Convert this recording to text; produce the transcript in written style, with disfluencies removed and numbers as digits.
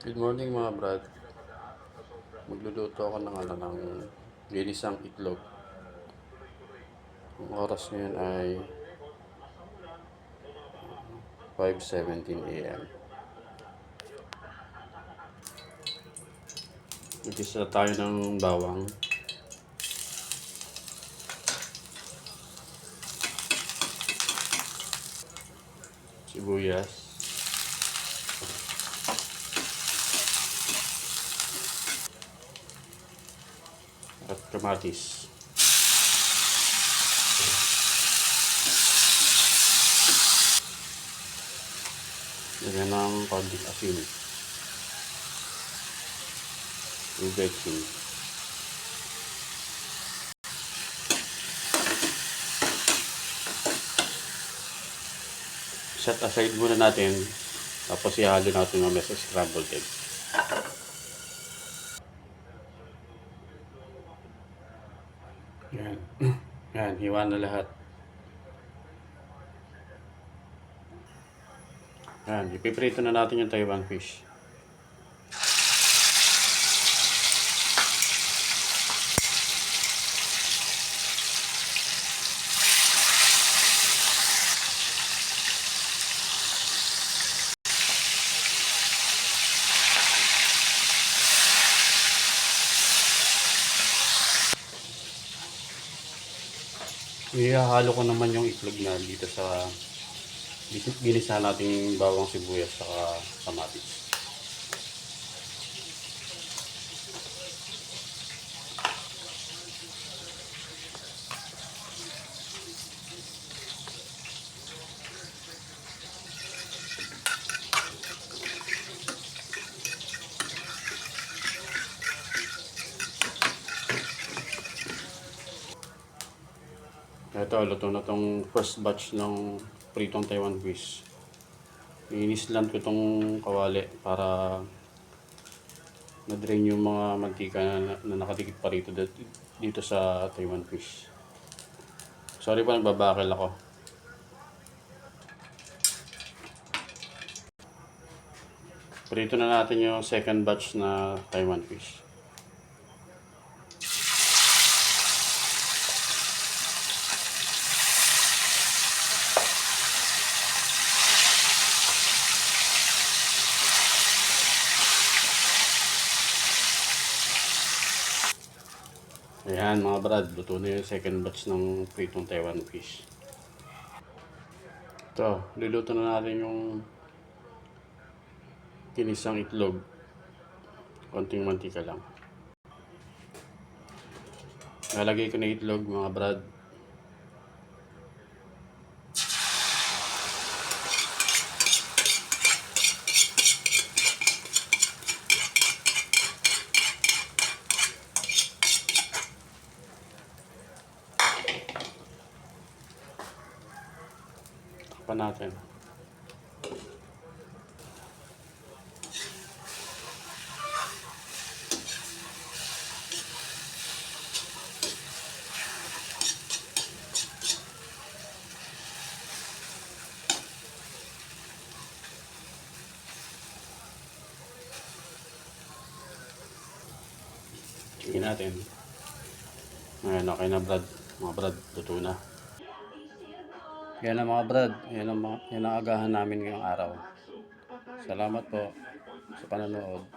Good morning mga brad. Magluluto ako ng ginisang itlog. Ang oras ngayon ay 5:17 a.m. Nagisa tayo ng bawang, sibuyas, at kamatis. Lagyan ng konting asin, ubechin. Set aside muna natin, tapos ihalo natin mamaya sa scrambled egg. Yan. Yan, hiwa na lahat. Yan, ipiprito na natin yung Taiwan fish. Ihahalo ko naman yung itlog na dito sa ginisa nating bawang sibuyas sa kamatis. Ito, luto na tong first batch ng pritong Taiwan fish. Inisland ko tong kawali para ma-drain yung mga mantika na nakadikit pa rito dito sa Taiwan fish. Sorry po, nagbabakil ako. Prito na natin yung second batch na Taiwan fish. Ayan mga brad, luto na yung second batch ng pritong Taiwan fish. Ito, luluto na natin yung ginisang itlog. Konting mantika lang. Lalagay ko na itlog mga brad. Takpan natin. Tingnan natin. Ayan, okay na brad. Mga brad, luto na. Yan ang mga brad. Yan ang agahan namin ngayong araw. Salamat po sa panonood.